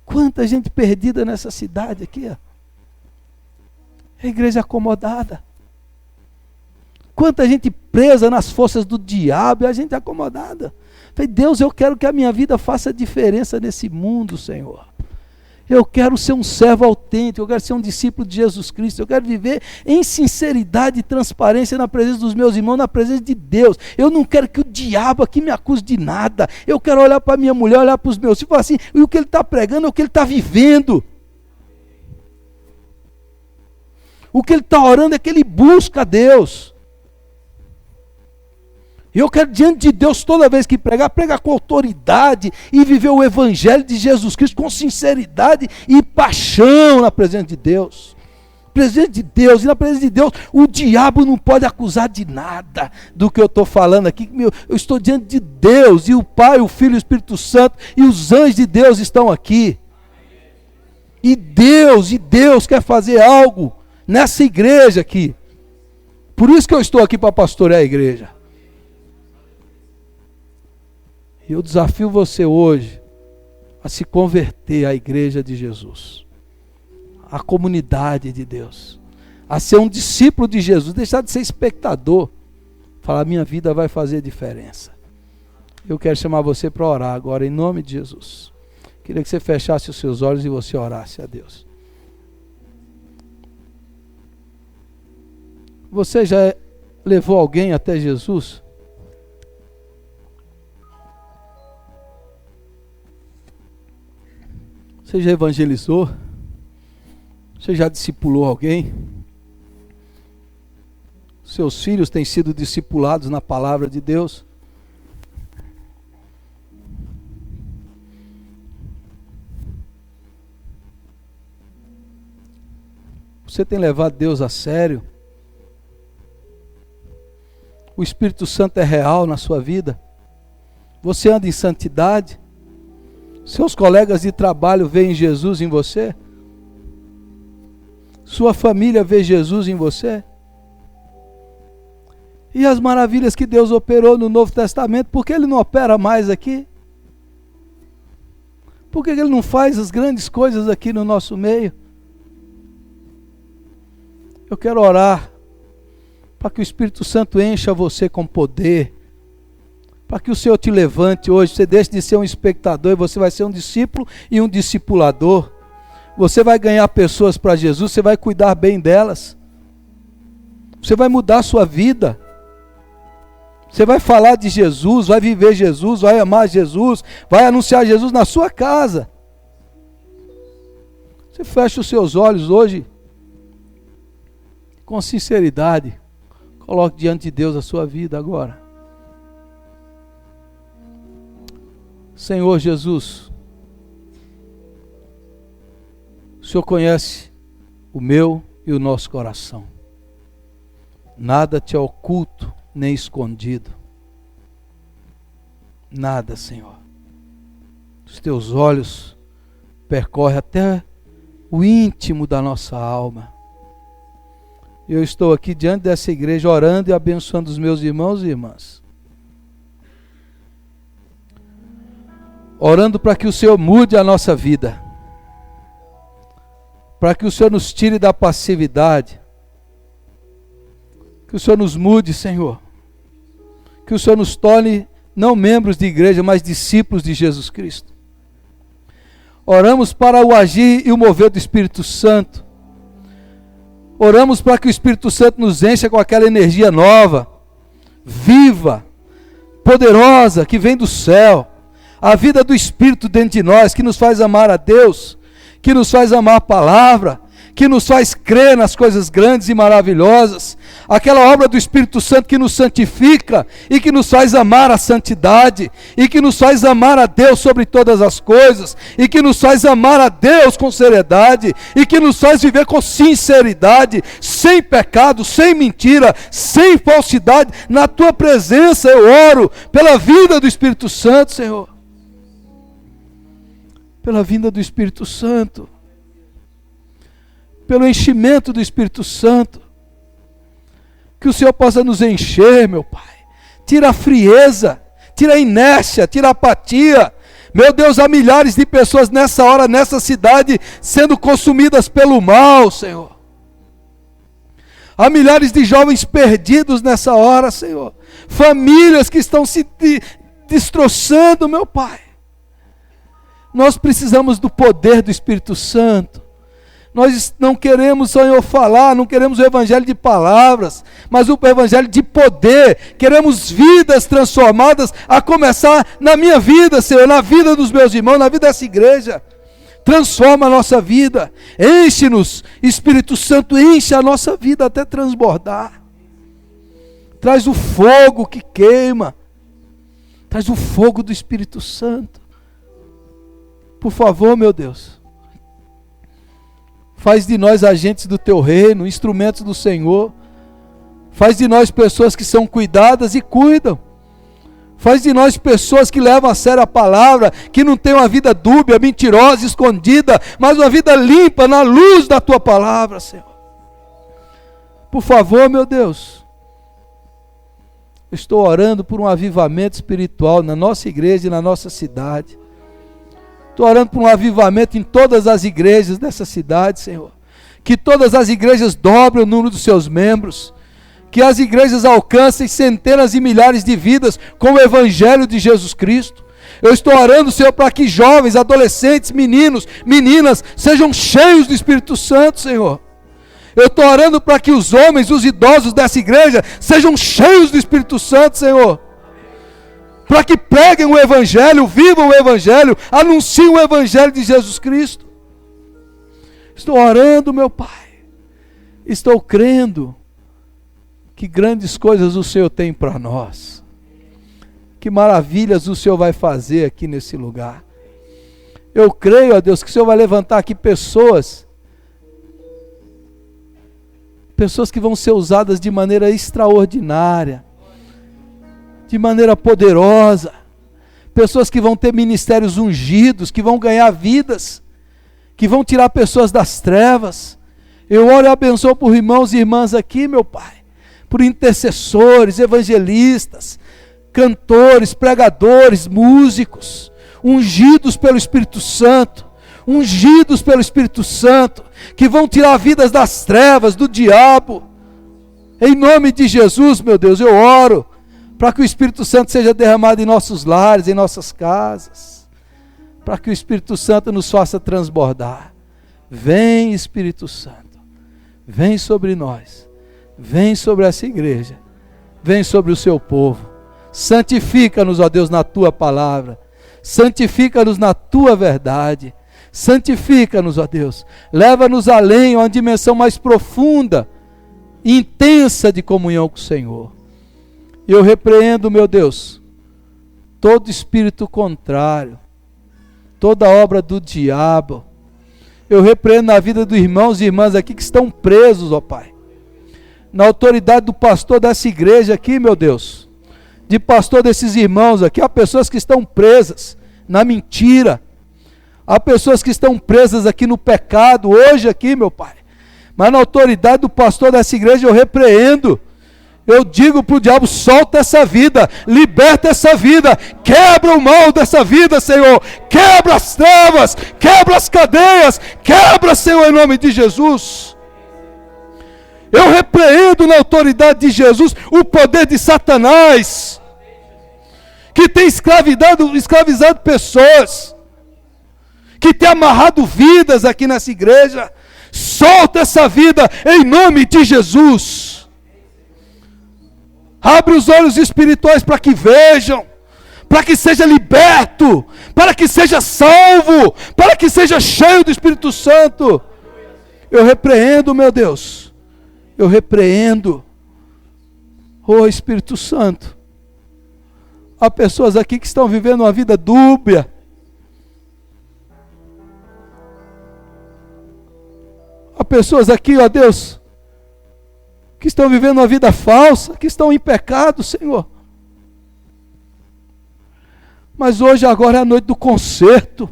Quanta gente perdida nessa cidade aqui, ó. A igreja acomodada. Quanta gente presa nas forças do diabo e a gente acomodada. Falei, Deus, eu quero que a minha vida faça diferença nesse mundo, Senhor. Eu quero ser um servo autêntico, eu quero ser um discípulo de Jesus Cristo, eu quero viver em sinceridade e transparência na presença dos meus irmãos, na presença de Deus. Eu não quero que o diabo aqui me acuse de nada. Eu quero olhar para minha mulher, olhar para os meus filhos e falar assim, e o que ele está pregando é o que ele está vivendo. O que ele está orando é que ele busca a Deus. E eu quero, diante de Deus, toda vez que pregar com autoridade e viver o Evangelho de Jesus Cristo com sinceridade e paixão na presença de Deus. Presença de Deus, e na presença de Deus, o diabo não pode acusar de nada do que eu estou falando aqui. Eu estou diante de Deus, e o Pai, o Filho e o Espírito Santo, e os anjos de Deus estão aqui. E Deus quer fazer algo nessa igreja aqui. Por isso que eu estou aqui para pastorear a igreja. E eu desafio você hoje a se converter à igreja de Jesus, à comunidade de Deus, a ser um discípulo de Jesus, deixar de ser espectador, falar, minha vida vai fazer diferença. Eu quero chamar você para orar agora, em nome de Jesus. Queria que você fechasse os seus olhos e você orasse a Deus. Você já levou alguém até Jesus? Você já evangelizou? Você já discipulou alguém? Seus filhos têm sido discipulados na palavra de Deus? Você tem levado Deus a sério? O Espírito Santo é real na sua vida? Você anda em santidade? Seus colegas de trabalho veem Jesus em você? Sua família vê Jesus em você? E as maravilhas que Deus operou no Novo Testamento, por que Ele não opera mais aqui? Por que Ele não faz as grandes coisas aqui no nosso meio? Eu quero orar para que o Espírito Santo encha você com poder, para que o Senhor te levante hoje, você deixe de ser um espectador e você vai ser um discípulo e um discipulador. Você vai ganhar pessoas para Jesus, você vai cuidar bem delas, você vai mudar a sua vida, você vai falar de Jesus, vai viver Jesus, vai amar Jesus, vai anunciar Jesus na sua casa. Você fecha os seus olhos hoje, com sinceridade, coloque diante de Deus a sua vida agora. Senhor Jesus, o Senhor conhece o meu e o nosso coração. Nada te é oculto nem escondido. Nada, Senhor. Os teus olhos percorrem até o íntimo da nossa alma. Eu estou aqui diante dessa igreja orando e abençoando os meus irmãos e irmãs. Orando para que o Senhor mude a nossa vida. Para que o Senhor nos tire da passividade. Que o Senhor nos mude, Senhor. Que o Senhor nos torne não membros de igreja, mas discípulos de Jesus Cristo. Oramos para o agir e o mover do Espírito Santo. Oramos para que o Espírito Santo nos encha com aquela energia nova, viva, poderosa, que vem do céu. A vida do Espírito dentro de nós, que nos faz amar a Deus, que nos faz amar a palavra, que nos faz crer nas coisas grandes e maravilhosas. Aquela obra do Espírito Santo que nos santifica e que nos faz amar a santidade, e que nos faz amar a Deus sobre todas as coisas, e que nos faz amar a Deus com seriedade, e que nos faz viver com sinceridade, sem pecado, sem mentira, sem falsidade. Na tua presença eu oro pela vida do Espírito Santo, Senhor. Pela vinda do Espírito Santo, pelo enchimento do Espírito Santo, que o Senhor possa nos encher, meu Pai. Tira a frieza, tira a inércia, tira a apatia. Meu Deus, há milhares de pessoas nessa hora, nessa cidade, sendo consumidas pelo mal, Senhor. Há milhares de jovens perdidos nessa hora, Senhor. Famílias que estão se destroçando, meu Pai. Nós precisamos do poder do Espírito Santo. Nós não queremos, Senhor, falar, não queremos o evangelho de palavras, mas o evangelho de poder. Queremos vidas transformadas, a começar na minha vida, Senhor, na vida dos meus irmãos, na vida dessa igreja. Transforma a nossa vida, enche-nos, Espírito Santo, enche a nossa vida até transbordar. Traz o fogo que queima. Traz o fogo do Espírito Santo. Por favor, meu Deus. Faz de nós agentes do Teu reino, instrumentos do Senhor. Faz de nós pessoas que são cuidadas e cuidam. Faz de nós pessoas que levam a sério a palavra, que não têm uma vida dúbia, mentirosa, escondida, mas uma vida limpa na luz da Tua palavra, Senhor. Por favor, meu Deus. Estou orando por um avivamento espiritual na nossa igreja e na nossa cidade. Estou orando por um avivamento em todas as igrejas dessa cidade, Senhor. Que todas as igrejas dobrem o número dos seus membros. Que as igrejas alcancem centenas e milhares de vidas com o Evangelho de Jesus Cristo. Eu estou orando, Senhor, para que jovens, adolescentes, meninos, meninas, sejam cheios do Espírito Santo, Senhor. Eu estou orando para que os homens, os idosos dessa igreja, sejam cheios do Espírito Santo, Senhor. Para que preguem o Evangelho, vivam o Evangelho, anunciem o Evangelho de Jesus Cristo. Estou orando, meu Pai. Estou crendo que grandes coisas o Senhor tem para nós. Que maravilhas o Senhor vai fazer aqui nesse lugar. Eu creio, ó Deus, que o Senhor vai levantar aqui pessoas que vão ser usadas de maneira extraordinária, de maneira poderosa, pessoas que vão ter ministérios ungidos, que vão ganhar vidas, que vão tirar pessoas das trevas. Eu oro e abençoo por irmãos e irmãs aqui, meu Pai, por intercessores, evangelistas, cantores, pregadores, músicos, ungidos pelo Espírito Santo, que vão tirar vidas das trevas, do diabo. Em nome de Jesus, meu Deus, eu oro para que o Espírito Santo seja derramado em nossos lares, em nossas casas, para que o Espírito Santo nos faça transbordar. Vem, Espírito Santo, vem sobre nós, vem sobre essa igreja, vem sobre o seu povo. Santifica-nos, ó Deus, na Tua palavra, santifica-nos na Tua verdade. Santifica-nos, ó Deus, leva-nos além, a uma dimensão mais profunda, intensa de comunhão com o Senhor. Eu repreendo, meu Deus, todo espírito contrário, toda obra do diabo. Eu repreendo na vida dos irmãos e irmãs aqui que estão presos, ó Pai, na autoridade do pastor dessa igreja aqui, meu Deus, de pastor desses irmãos aqui. Há pessoas que estão presas na mentira, há pessoas que estão presas aqui no pecado, hoje aqui, meu Pai. Mas na autoridade do pastor dessa igreja eu repreendo. Eu digo para o diabo, solta essa vida, liberta essa vida, quebra o mal dessa vida, Senhor. Quebra as trevas, quebra as cadeias, quebra, Senhor, em nome de Jesus. Eu repreendo na autoridade de Jesus o poder de Satanás, que tem escravizado pessoas, que tem amarrado vidas aqui nessa igreja. Solta essa vida em nome de Jesus. Abre os olhos espirituais para que vejam, para que seja liberto, para que seja salvo, para que seja cheio do Espírito Santo. Eu repreendo, meu Deus, eu repreendo. Oh Espírito Santo, há pessoas aqui que estão vivendo uma vida dúbia, há pessoas aqui, ó Deus, que estão vivendo uma vida falsa, que estão em pecado, Senhor. Mas hoje, agora é a noite do conserto.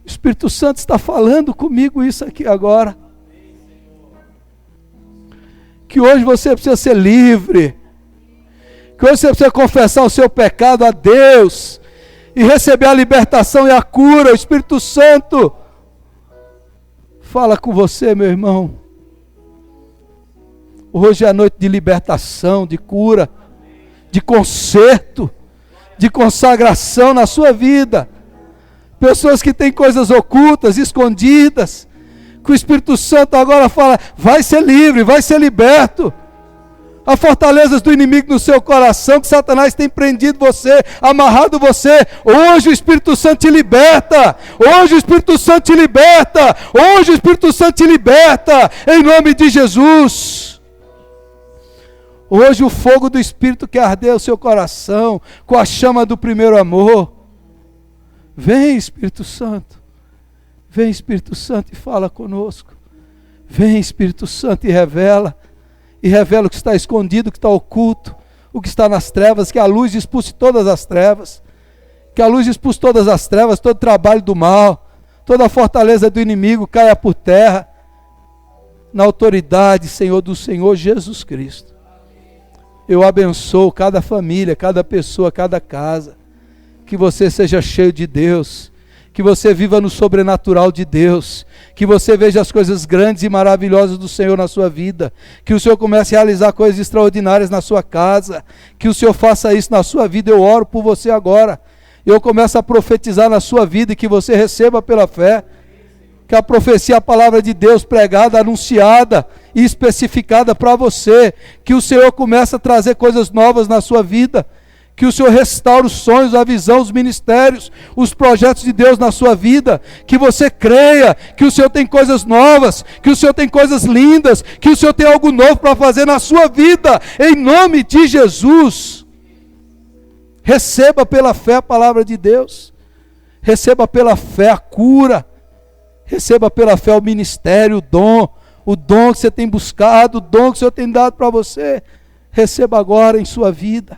O Espírito Santo está falando comigo isso aqui agora. Que hoje você precisa ser livre. Que hoje você precisa confessar o seu pecado a Deus e receber a libertação e a cura. O Espírito Santo fala com você, meu irmão. Hoje é a noite de libertação, de cura, de conserto, de consagração na sua vida. Pessoas que têm coisas ocultas, escondidas, que o Espírito Santo agora fala, vai ser livre, vai ser liberto. Há fortalezas do inimigo no seu coração, que Satanás tem prendido você, amarrado você. Hoje o Espírito Santo te liberta. Hoje o Espírito Santo te liberta. Hoje o Espírito Santo te liberta. Em nome de Jesus. Hoje o fogo do Espírito quer arder o seu coração, com a chama do primeiro amor. Vem, Espírito Santo. Vem, Espírito Santo, e fala conosco. Vem, Espírito Santo, e revela. E revela o que está escondido, o que está oculto, o que está nas trevas, que a luz expulse todas as trevas. Que a luz expulse todas as trevas, todo trabalho do mal, toda a fortaleza do inimigo caia por terra. Na autoridade, Senhor, do Senhor Jesus Cristo. Eu abençoo cada família, cada pessoa, cada casa. Que você seja cheio de Deus. Que você viva no sobrenatural de Deus. Que você veja as coisas grandes e maravilhosas do Senhor na sua vida. Que o Senhor comece a realizar coisas extraordinárias na sua casa. Que o Senhor faça isso na sua vida. Eu oro por você agora. Eu começo a profetizar na sua vida e que você receba pela fé. Que a profecia, a palavra de Deus pregada, anunciada e especificada para você. Que o Senhor comece a trazer coisas novas na sua vida. Que o Senhor restaure os sonhos, a visão, os ministérios, os projetos de Deus na sua vida. Que você creia que o Senhor tem coisas novas, que o Senhor tem coisas lindas, que o Senhor tem algo novo para fazer na sua vida. Em nome de Jesus. Receba pela fé a palavra de Deus. Receba pela fé a cura. Receba pela fé o ministério, o dom que você tem buscado, o dom que o Senhor tem dado para você. Receba agora em sua vida.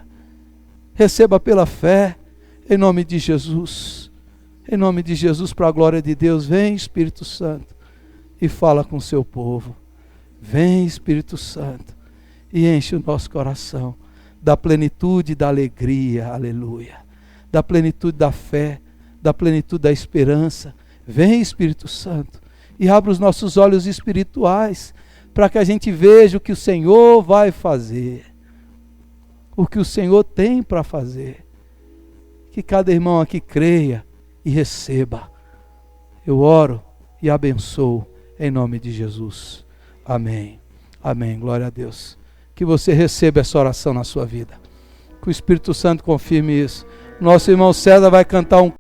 Receba pela fé, em nome de Jesus. Em nome de Jesus, para a glória de Deus. Vem, Espírito Santo, e fala com o seu povo. Vem, Espírito Santo, e enche o nosso coração da plenitude da alegria, aleluia. Da plenitude da fé, da plenitude da esperança. Vem, Espírito Santo, e abra os nossos olhos espirituais, para que a gente veja o que o Senhor vai fazer, o que o Senhor tem para fazer. Que cada irmão aqui creia e receba. Eu oro e abençoo em nome de Jesus. Amém. Amém. Glória a Deus. Que você receba essa oração na sua vida. Que o Espírito Santo confirme isso. Nosso irmão César vai cantar um